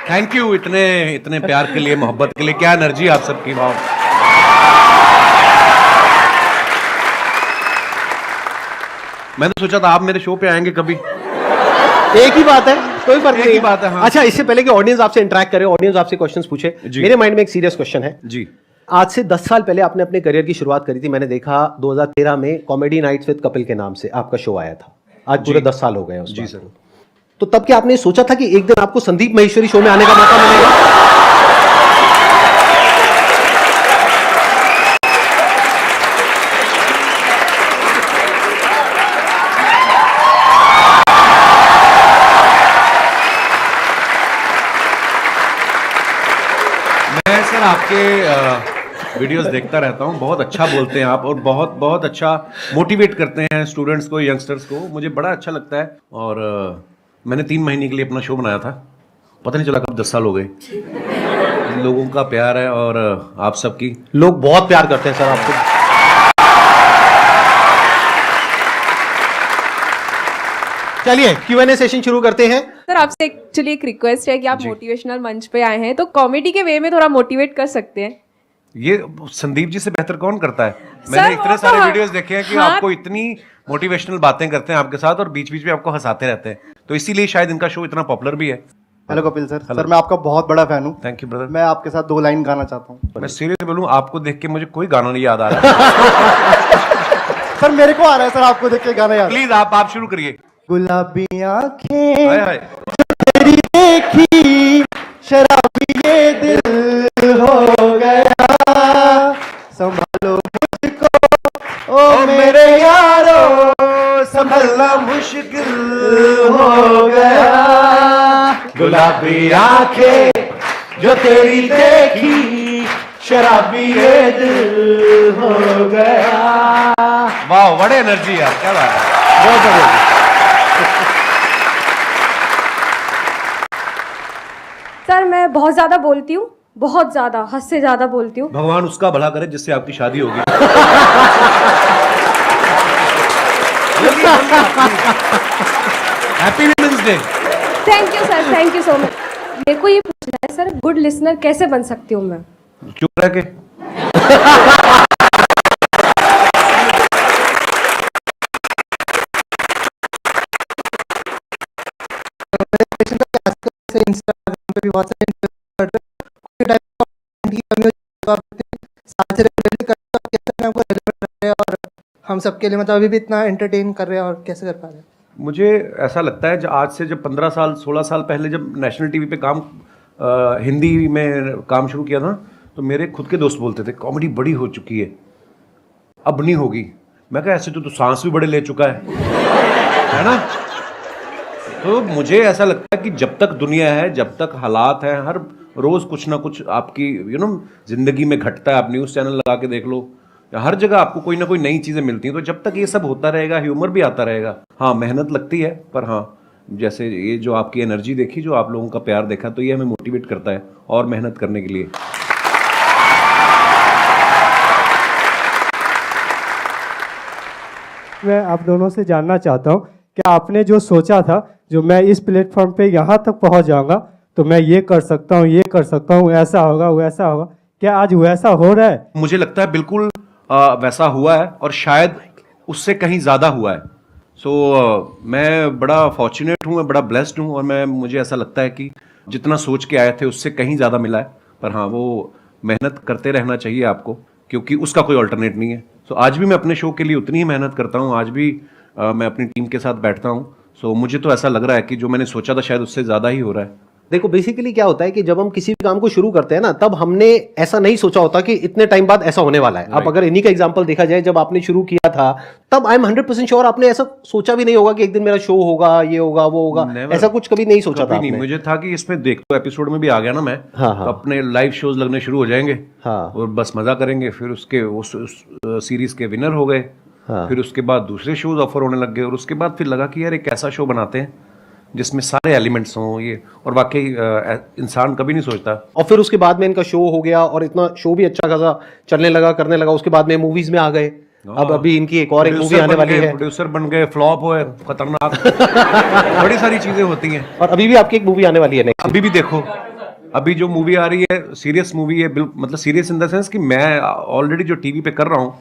Thank you इतने इतने प्यार के लिए, मोहब्बत के लिए। क्या एनर्जी आप सबकी, वाह। मैंने सोचा था आप मेरे शो पे आएंगे कभी। एक ही बात है, कोई फर्क नहीं एक ही बात है, हाँ। अच्छा, इससे पहले कि ऑडियंस आपसे इंटरेक्ट करे, ऑडियंस आपसे क्वेश्चंस पूछे, मेरे माइंड में एक सीरियस क्वेश्चन है जी। आज से 10 साल पहले आपने अपने करियर की शुरुआत करी थी। मैंने देखा 2013 में कॉमेडी नाइट्स विद कपिल के नाम से आपका शो आया था। आज पूरे 10 साल हो गए हैं उस जी सर। तो तब क्या आपने सोचा था कि एक दिन आपको संदीप महेश्वरी शो में आने का मौका मिलेगा? मैं सर आपके वीडियोस देखता रहता हूँ, बहुत अच्छा बोलते हैं आप और बहुत बहुत अच्छा मोटिवेट करते हैं स्टूडेंट्स को, यंगस्टर्स को। मुझे बड़ा अच्छा लगता है। और मैंने 3 महीने के लिए अपना शो बनाया था, पता नहीं चला कब 10 साल हो गए। लोगों का प्यार है और आप सबकी, लोग बहुत प्यार करते हैं सर आपको। चलिए Q&A सेशन शुरू करते हैं। सर आपसे एक्चुअली एक रिक्वेस्ट है कि आप मोटिवेशनल मंच पे आए हैं तो कॉमेडी के वे में थोड़ा मोटिवेट कर सकते हैं। ये संदीप जी से बेहतर कौन करता है? मैंने इतने सारे वीडियोस देखे हैं कि आपको इतनी मोटिवेशनल बातें करते हैं आपके साथ और बीच बीच में आपको हंसाते रहते हैं, तो इसीलिए शायद इनका शो इतना पॉपुलर भी है। Hello Kapil sir. सर मैं आपका बहुत बड़ा फैन हूँ। Thank you brother. मैं आपके साथ 2 लाइन गाना चाहता हूँ। मैं सीरियसली बोलूं, आपको देख के मुझे कोई गाना नहीं याद आ रहा। सर मेरे को आ रहा है सर आपको देख के गाना याद। प्लीज आप शुरू करिए। गुलाबी आंखें हाय हाय। तेरी देखी शराबी ये दिल हो गया, संभालो मुझको ओ मेरे यारो, संभलना मुश्किल हो गया। गुलाबी आंखें जो तेरी देखी, शराबी ये दिल हो गया। वाह, बड़े एनर्जी यार, क्या बात है, बहुत बढ़िया। सर मैं बहुत ज्यादा बोलती हूँ, बहुत ज्यादा, हद से ज्यादा बोलती हूँ। भगवान उसका भला करे जिससे आपकी शादी होगी। Happy women's day. Thank you sir, thank you so much. मेरे को ये पूछना है सर, गुड लिसनर कैसे बन सकती हूँ मैं? चुप रह के। इंस्टाग्राम पे भी बहुत सारे कर रहे हैं और हम सबके लिए मतलब अभी भी इतना एंटरटेन कर रहे हैं और कैसे कर पा रहे हैं। मुझे ऐसा लगता है आज से जब 15 साल 16 साल पहले जब नेशनल टीवी पे हिंदी में काम शुरू किया था, तो मेरे खुद के दोस्त बोलते थे कॉमेडी बड़ी हो चुकी है, अब नहीं होगी। मैं कहा ऐसे तो सांस भी बड़े ले चुका है ना। तो मुझे ऐसा लगता है कि जब तक दुनिया है, जब तक हालात हैं, हर रोज कुछ ना कुछ आपकी जिंदगी में घटता है। आप न्यूज़ चैनल लगा के देख लो, हर जगह आपको कोई ना कोई नई चीजें मिलती हैं। तो जब तक ये सब होता रहेगा, ह्यूमर भी आता रहेगा। हाँ, मेहनत लगती है, पर हाँ, जैसे ये जो आपकी एनर्जी देखी, जो आप लोगों का प्यार देखा, तो ये हमें मोटिवेट करता है और मेहनत करने के लिए। मैं आप दोनों से जानना चाहता हूँ कि आपने जो सोचा था, जो मैं इस प्लेटफॉर्म पे यहाँ तक पहुँच जाऊँगा तो मैं ये कर सकता हूँ, ये कर सकता हूँ, ऐसा होगा वैसा होगा, क्या आज वैसा हो रहा है? मुझे लगता है बिल्कुल वैसा हुआ है और शायद उससे कहीं ज़्यादा हुआ है। मैं बड़ा फॉर्चुनेट हूँ, मैं बड़ा ब्लेस्ड हूँ और मुझे ऐसा लगता है कि जितना सोच के आए थे उससे कहीं ज़्यादा मिला है। पर हाँ, वो मेहनत करते रहना चाहिए आपको, क्योंकि उसका कोई अल्टरनेट नहीं है। आज भी मैं अपने शो के लिए उतनी ही मेहनत करता हूँ, आज भी मैं अपनी टीम के साथ बैठता हूँ। मुझे तो ऐसा लग रहा है कि जो मैंने सोचा था शायद उससे ज़्यादा ही हो रहा है। देखो बेसिकली क्या होता है कि जब हम किसी भी काम को शुरू करते हैं ना, तब हमने ऐसा नहीं सोचा होता कि इतने टाइम बाद ऐसा होने वाला है। अब अगर इन्हीं का एग्जांपल देखा जाए, जब आपने शुरू किया था तब आई एम 100% श्योर आपने ऐसा सोचा भी नहीं होगा कि एक दिन मेरा शो होगा, ये होगा, वो होगा। ऐसा कुछ कभी नहीं सोचा था आपने? मुझे था कि इसमें देख तो एपिसोड में भी आ गया ना मैं, हाँ, हाँ। तो अपने लाइव शोज लगने शुरू हो जाएंगे, हाँ। और बस मजा करेंगे। फिर उसके उस सीरीज के विनर हो गए, हाँ। फिर उसके बाद दूसरे शोज ऑफर होने लग गए, और उसके बाद फिर लगा कि यार एक ऐसा शो बनाते हैं जिसमें सारे एलिमेंट्स हों ये, और वाकई इंसान कभी नहीं सोचता। और फिर उसके बाद में इनका शो हो गया और इतना शो भी अच्छा खासा चलने लगा, करने लगा। उसके बाद में मूवीज में आ गए। अब अभी इनकी एक और एक मूवी आने वाली है। प्रोड्यूसर बन गए, फ्लॉप हुए, खतरनाक। बड़ी सारी चीजें होती हैं। और अभी भी आपकी एक मूवी आने वाली है नेक्स्ट। अभी भी देखो, अभी जो मूवी आ रही है सीरियस मूवी है, मतलब सीरियस इन द सेंस कि मैं ऑलरेडी जो टीवी पे कर रहा हूँ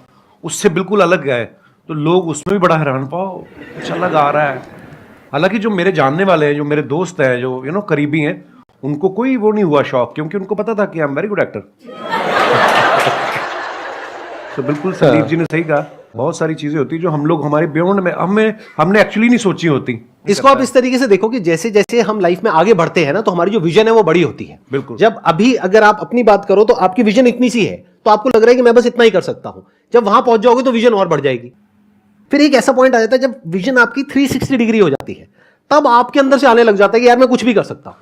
उससे बिल्कुल अलग है, तो लोग उसमें भी बड़ा हैरान पाओ अच्छा लगा आ रहा है। हालांकि जो मेरे जानने वाले हैं, जो मेरे दोस्त हैं, जो करीबी हैं, उनको कोई वो नहीं हुआ शौक, क्योंकि उनको पता था कि I am very good actor. तो बिल्कुल संदीप जी ने सही कहा, बहुत सारी चीजें होती जो हम लोग हमारे बियॉन्ड में हमने एक्चुअली नहीं सोची होती। इसको आप इस तरीके से देखो कि जैसे जैसे हम लाइफ में आगे बढ़ते हैं ना, तो हमारी जो विजन है वो बड़ी होती है। बिल्कुल। जब अभी अगर आप अपनी बात करो तो आपकी विजन इतनी सी है, तो आपको लग रहा है कि मैं बस इतना ही कर सकता हूं। जब वहां पहुंच जाओगे तो विजन और बढ़ जाएगी। फिर एक ऐसा पॉइंट आ जाता है जब विजन आपकी 360 डिग्री हो जाती है, तब आपके अंदर से आने लग जाता है कि यार मैं कुछ भी कर सकता हूं।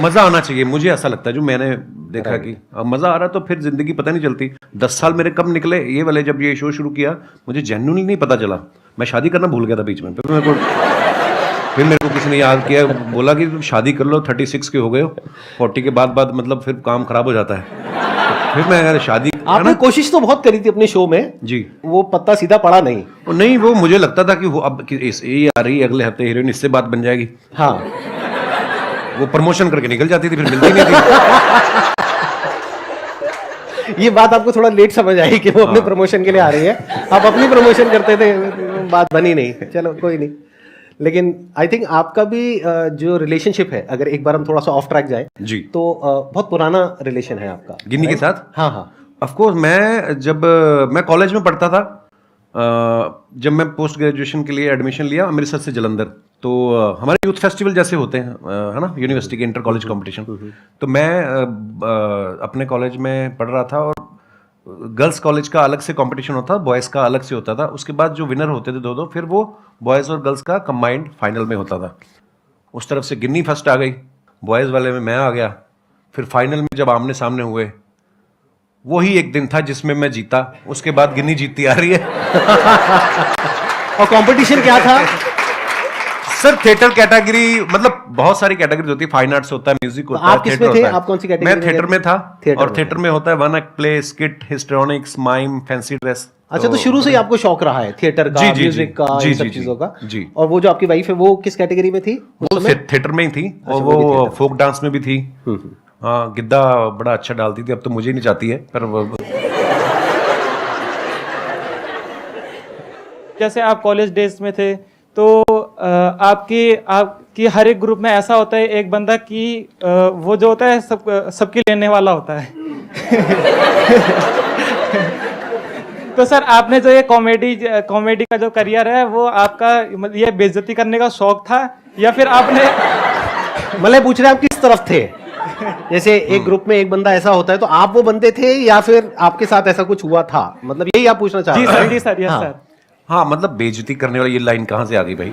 मजा आना चाहिए, मुझे ऐसा लगता है, जो मैंने देखा कि अब मजा आ रहा तो फिर जिंदगी पता नहीं चलती। 10 साल मेरे कब निकले ये वाले, जब ये शो शुरू किया मुझे जेन्युइनली नहीं पता चला। मैं शादी करना भूल गया था बीच में, फिर मेरे को किसी ने याद किया, बोला कि तुम शादी कर लो, 36 के हो गए हो, 40 के बाद मतलब फिर काम खराब हो जाता है। तो फिर मैं शादी आपने कोशिश तो बहुत करी थी अपने शो में जी, वो पत्ता सीधा पड़ा नहीं। नहीं वो मुझे लगता था कि वो अब ये आ रही है अगले हफ्ते हीरोइन, इससे बात बन जाएगी। हाँ, वो प्रमोशन करके निकल जाती थी, फिर मिलती नहीं थी। ये बात आपको थोड़ा लेट समझ आई कि वो अपने प्रमोशन के लिए आ रही है। आप अपनी प्रमोशन करते थे, बात बनी नहीं। चलो कोई नहीं। लेकिन आई थिंक आपका भी जो रिलेशनशिप है, अगर एक बार हम थोड़ा सा ऑफ ट्रैक जाए जी, तो बहुत पुराना रिलेशन है आपका गिन्नी के साथ। हाँ हाँ, ऑफ कोर्स, मैं कॉलेज में पढ़ता था, जब मैं पोस्ट ग्रेजुएशन के लिए एडमिशन लिया अमृतसर से जलंधर, तो हमारे यूथ फेस्टिवल जैसे होते हैं, है ना, यूनिवर्सिटी के इंटर कॉलेज कंपटीशन। तो मैं अपने कॉलेज में पढ़ रहा था, और गर्ल्स कॉलेज का अलग से कंपटीशन होता था, बॉयज़ का अलग से होता था। उसके बाद जो विनर होते थे दो, फिर वो बॉयज़ और गर्ल्स का कंबाइंड फाइनल में होता था। उस तरफ से गिन्नी फर्स्ट आ गई, बॉयज़ वाले में मैं आ गया। फिर फाइनल में जब आमने सामने हुए, वही एक दिन था जिसमें मैं जीता। उसके बाद गिन्नी जीतती आ रही है। और कंपटीशन क्या था सर? थिएटर कैटेगरी, मतलब बहुत सारी कैटेगरी होती है, फाइन आर्ट्स होता है, म्यूजिक होता है, आप किसमें थे? आप कौन सी कैटेगरी मैं में थिएटर में था। थिएटर और में थिएटर में होता है one act play, skit, histrionics, mime, fancy dress. अच्छा, तो शुरू से ही आपको शौक रहा है थिएटर का, जी, जी, म्यूजिक का, जी, इन सब जी, चीजों का? जी। और वो जो आपकी वाइफ है वो किस कैटेगरी में थी? वो थिएटर में ही थी, और वो भी वो थिएटर। फोक डांस में भी थी। हाँ, गिद्दा बड़ा अच्छा डालती थी, अब तो मुझे नहीं चाहती है, पर जैसे आप कॉलेज डेज में थे, तो आपकी हर एक ग्रुप में ऐसा होता है एक बंदा कि वो जो होता है सबकी लेने वाला होता है। तो सर, आपने जो ये कॉमेडी का जो करियर है, वो आपका मतलब ये बेइज्जती करने का शौक था, या फिर आपने मतलब पूछ रहे हैं आप किस तरफ थे? जैसे एक ग्रुप में एक बंदा ऐसा होता है, तो आप वो बंदे थे या फिर आपके साथ ऐसा कुछ हुआ था? मतलब यही आप पूछना चाह जी रहे हैं? सर, जी सर, यस सर। हाँ, मतलब बेइज्जती करने वाली ये लाइन कहाँ से आ गई भाई?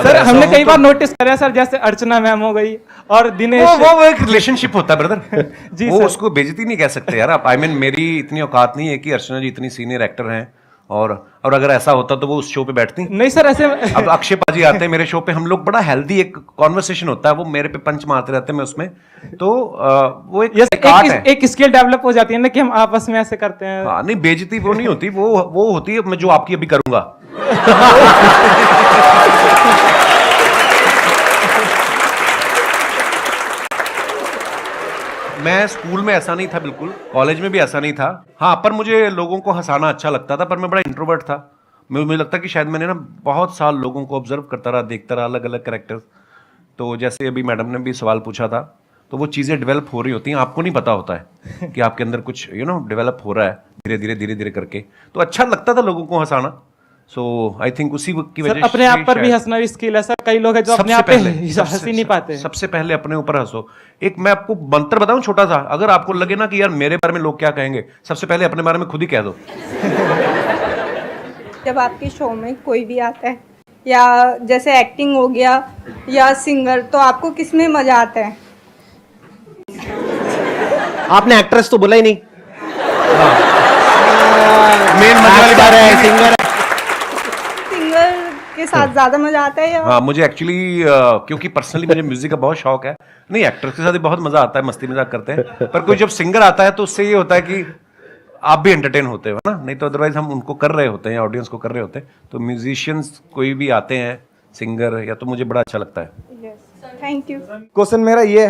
सर, हमने कई बार नोटिस करा सर, जैसे अर्चना मैम हो गई और दिनेश। वो एक रिलेशनशिप होता है ब्रदर। जी वो सर। उसको बेइज्जती नहीं कह सकते यार आप। मेरी इतनी औकात नहीं है कि अर्चना जी इतनी सीनियर एक्टर हैं, और अगर ऐसा होता तो वो उस शो पे बैठती। नहीं सर, ऐसे अब अक्षय पाजी आते हैं मेरे शो पे, हम लोग बड़ा हेल्दी एक कॉन्वर्सेशन होता है, वो मेरे पे पंच मारते रहते हैं, मैं उसमें, तो वो एक आर्ट है। एक स्किल डेवलप हो जाती है ना कि हम आपस में ऐसे करते हैं। हाँ, नहीं बेइज्जती वो नहीं होती, वो होती है मैं जो आपकी अभी करूंगा। मैं स्कूल में ऐसा नहीं था, बिल्कुल कॉलेज में भी ऐसा नहीं था। हाँ, पर मुझे लोगों को हंसाना अच्छा लगता था, पर मैं बड़ा इंट्रोवर्ट था। मुझे लगता कि शायद मैंने ना बहुत साल लोगों को ऑब्जर्व करता रहा, देखता रहा, अलग अलग कैरेक्टर्स। तो जैसे अभी मैडम ने भी सवाल पूछा था, तो वो चीज़ें डेवलप हो रही होती हैं, आपको नहीं पता होता है कि आपके अंदर कुछ डेवलप हो रहा है धीरे धीरे करके। तो अच्छा लगता था लोगों को हंसाना। सो आई थिंक उसी की सर, वजह अपने आप पर भी हंसना भी स्किल है सर। कई लोग हैं जो अपने आप पे हंस ही नहीं पाते। सबसे पहले अपने ऊपर हंसो। एक मैं आपको मंत्र बताऊं छोटा सा, अगर आपको लगे ना कि यार मेरे बारे में लोग क्या कहेंगे, सबसे पहले अपने बारे में खुद ही कह दो। जब आपके शो में कोई भी आता है, या जैसे एक्टिंग हो गया या सिंगर, तो आपको किस में मजा आता है? आपने एक्ट्रेस तो बोला ही नहीं। मेन मजे वाली बात है सिंगर सिंगर के साथ ज्यादा मजा आता है, या हाँ, मुझे एक्चुअली क्योंकि पर्सनली मुझे म्यूजिक का बहुत शौक है। नहीं, एक्टर के साथ भी बहुत मजा आता है, मस्ती मजाक करते हैं, पर कोई जब सिंगर आता है तो उससे ये होता है कि आप भी एंटरटेन होते हो ना, नहीं तो अदरवाइज हम उनको कर रहे होते हैं, ऑडियंस को कर रहे होते हैं। तो म्यूजिशियंस कोई भी आते हैं, सिंगर या तो मुझे बड़ा अच्छा लगता है। Yes, thank you. क्वेश्चन मेरा ये है